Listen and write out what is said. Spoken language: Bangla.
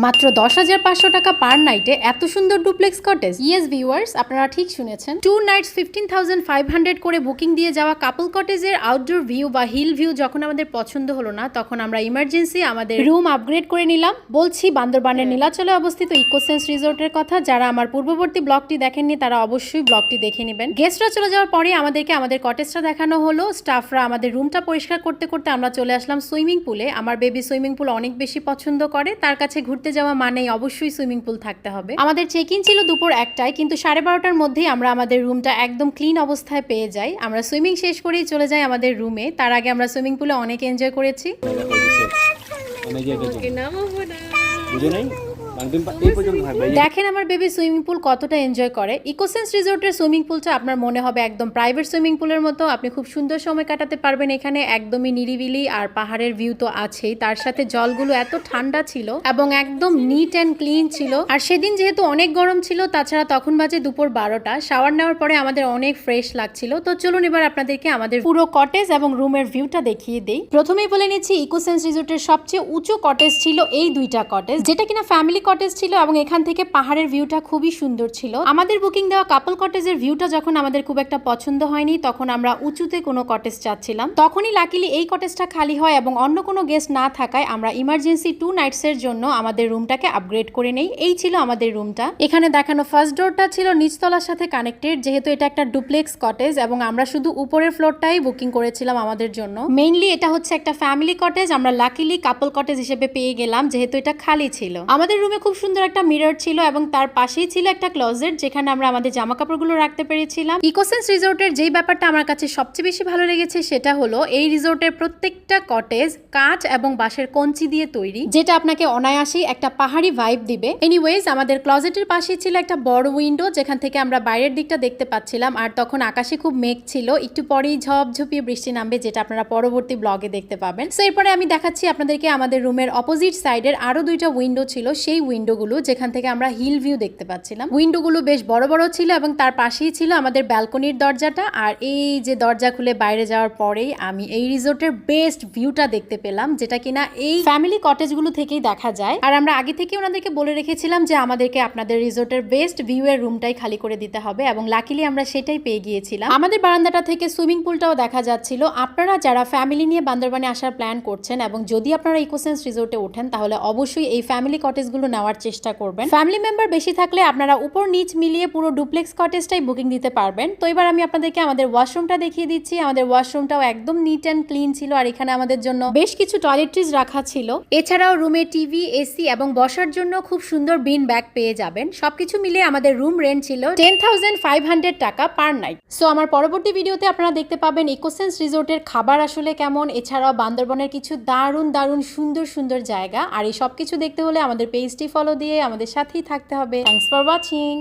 মাত্র 10,500 টাকা পার নাইটে এত সুন্দর ডুপ্লেক্স কটেজ। ইয়েস ভিউয়ার্স, আপনারা ঠিক শুনেছেন। 2 নাইটস 15,500 করে বুকিং দিয়ে যাওয়া কাপল কটেজের আউটডোর ভিউ বা হিল ভিউ যখন আমাদের পছন্দ হলো না, তখন আমরা ইমার্জেন্সি আমাদের রুম আপগ্রেড করে নিলাম। বলছি বান্দরবানের নীলাচলে অবস্থিত ইকোসেন্স রিসোর্টের কথা। যারা আমার পূর্ববর্তী ব্লগটি দেখেননি তারা অবশ্যই ব্লগটি দেখে নেবেন। গেস্টরা চলে যাওয়ার পরে আমাদেরকে আমাদের কটেজটা দেখানো হলো। স্টাফরা আমাদের রুমটা পরিষ্কার করতে করতে আমরা চলে আসলাম সুইমিং পুলে। আমার বেবি সুইমিং পুল অনেক বেশি পছন্দ করে, তার কাছে ঘুরতে যাওয়া মানেই অবশ্যই সুইমিং পুল থাকতে হবে। আমাদের চেক ইন ছিল দুপুর 1টায়, কিন্তু 12:30টার মধ্যেই আমরা আমাদের রুমটা একদম ক্লিন অবস্থায় পেয়ে যাই। আমরা সুইমিং শেষ করেই চলে যাই আমাদের রুমে। তার আগে আমরা সুইমিং পুলে অনেক এনজয় করেছি। দেখেন আমার বেবি সুইমিং পুল কতটা এনজয় করে। ইকোসেন্স রিসোর্টের সুইমিং পুলটা আপনার মনে হবে একদম প্রাইভেট সুইমিং পুলের মতো। আপনি খুব সুন্দর সময় কাটাতে পারবেন এখানে, একদমই নিরিবিলি, আর পাহাড়ের ভিউ তো আছেই। তার সাথে জলগুলো এত ঠান্ডা ছিল এবং একদম নিট অ্যান্ড ক্লিন ছিল। আর সেদিন যেহেতু অনেক গরম ছিল, তাছাড়া তখন বাজে দুপুর 12টা। শাওয়ার নেওয়ার পরে আমাদের অনেক ফ্রেশ লাগছিল। তো চলুন এবার আপনাদেরকে আমাদের পুরো কটেজ এবং রুমের ভিউটা দেখিয়ে দেই। প্রথমেই বলে নিচ্ছি, ইকোসেন্স রিসোর্টের সবচেয়ে উঁচু কটেজ ছিল এই দুইটা কটেজ, যেটা কিনা ফ্যামিলি কটেজ ছিল এবং এখান থেকে পাহাড়ের ভিউটা খুবই সুন্দর ছিল। আমাদের বুকিং দেওয়া কাপল কটেজের ভিউটা যখন আমাদের খুব একটা পছন্দ হয়নি, তখন আমরা উঁচুতে কোনো কটেজ চাচ্ছিলাম। তখনই লাকিলি এই কটেজটা খালি হয় এবং অন্য কোনো গেস্ট না থাকায় আমরা ইমার্জেন্সি 2 নাইটস এর জন্য আমাদের রুমটাকে আপগ্রেড করে নেই। এই ছিল আমাদের রুমটা। এখানে দেখানো ফার্স্ট ডোরটা ছিল নিচতলার সাথে কানেক্টেড, যেহেতু এটা একটা ডুপ্লেক্স কটেজ এবং আমরা শুধু উপরের ফ্লোরটাই বুকিং করেছিলাম আমাদের জন্য। মেইনলি এটা হচ্ছে একটা ফ্যামিলি কটেজ, আমরা লাকিলি কাপল কটেজ হিসেবে পেয়ে গেলাম যেহেতু এটা খালি ছিল। আমাদের রুমে খুব সুন্দর একটা মিরর ছিল এবং তার পাশেই ছিল একটা ক্লোজেট, যেখানে আমরা আমাদের জামা কাপড়গুলো রাখতে পেরেছিলাম। ইকোসেন্স রিসোর্টের যেই ব্যাপারটা আমার কাছে সবচেয়ে বেশি ভালো লেগেছে সেটা হলো এই রিসোর্টের প্রত্যেকটা কটেজ কাঁচ এবং বাঁশের কঞ্চি দিয়ে তৈরি, যেটা আপনাকে অনায়াসেই একটা পাহাড়ি ভাইব দিবে। এনিওয়েজ, আমাদের ক্লোজেটের পাশেই ছিল একটা বড় উইন্ডো, যেখান থেকে আমরা বাইরের দিকটা দেখতে পাচ্ছিলাম। আর তখন আকাশে খুব মেঘ ছিল, একটু পরেই ঝপঝপিয়ে বৃষ্টি নামবে, যেটা আপনারা পরবর্তী ব্লগে দেখতে পাবেন। সো এরপরে আমি দেখাচ্ছি আপনাদেরকে আমাদের রুমের অপোজিট সাইডের আরো দুইটা উইন্ডো ছিল, সেই উইন্ডোগুলো যেখান থেকে আমরা হিল ভিউ দেখতে পাচ্ছিলাম। উইন্ডোগুলো বেশ বড় বড় ছিল এবং তার পাশেই ছিল আমাদের ব্যালকনির দরজাটা। আর এই যে দরজা খুলে বাইরে যাওয়ার পরেই আমি এই রিসোর্টের বেস্ট ভিউটা দেখতে পেলাম, যেটা কিনা এই ফ্যামিলি কটেজগুলো থেকেই দেখা যায়। আর আমরা আগে থেকে ওনাদেরকে বলে রেখেছিলাম যে আমাদেরকে আপনাদের রিসোর্টের বেস্ট ভিউ এর রুমটাই খালি করে দিতে হবে, এবং লাকিলি আমরা সেটাই পেয়ে গিয়েছিলাম। আমাদের বারান্দাটা থেকে সুইমিং পুলটাও দেখা যাচ্ছিল। আপনারা যারা ফ্যামিলি নিয়ে বান্দরবানে আসার প্ল্যান করছেন এবং যদি আপনারা ইকোসেন্স রিসোর্টে ওঠেন, তাহলে অবশ্যই এই ফ্যামিলি কটেজগুলো নেওয়ার চেষ্টা করবেন। ফ্যামিলি মেম্বার বেশি থাকলে আপনারা উপর নিচ মিলিয়ে পুরো ডুপ্লেক্স কটেজটাই বুকিং দিতে পারবেন। তো এবার আমি আপনাদেরকে আমাদের ওয়াশরুমটা দেখিয়ে দিচ্ছি। আমাদের ওয়াশরুমটাও একদম নিট অ্যান্ড ক্লিন ছিল, আর এখানে আমাদের জন্য বেশ কিছু টয়লেট্রিজ রাখা ছিল। এছাড়াও রুমে টিভি, এসি এবং বসার জন্য খুব সুন্দর বিন ব্যাগ পেয়ে যাবেন। সবকিছু মিলে আমাদের রুম রেন্ট ছিল 10,500 টাকা পার নাইট। সো আমার পরবর্তী ভিডিওতে আপনারা দেখতে পাবেন ইকোসেন্স রিসোর্টের খাবার আসলে কেমন, এছাড়াও বান্দরবনের কিছু দারুণ দারুণ সুন্দর সুন্দর জায়গা। আর এই সবকিছু দেখতে হলে আমাদের পেজটি ফলো দিয়ে আমাদের সাথেই থাকতে হবে। Thanks for watching.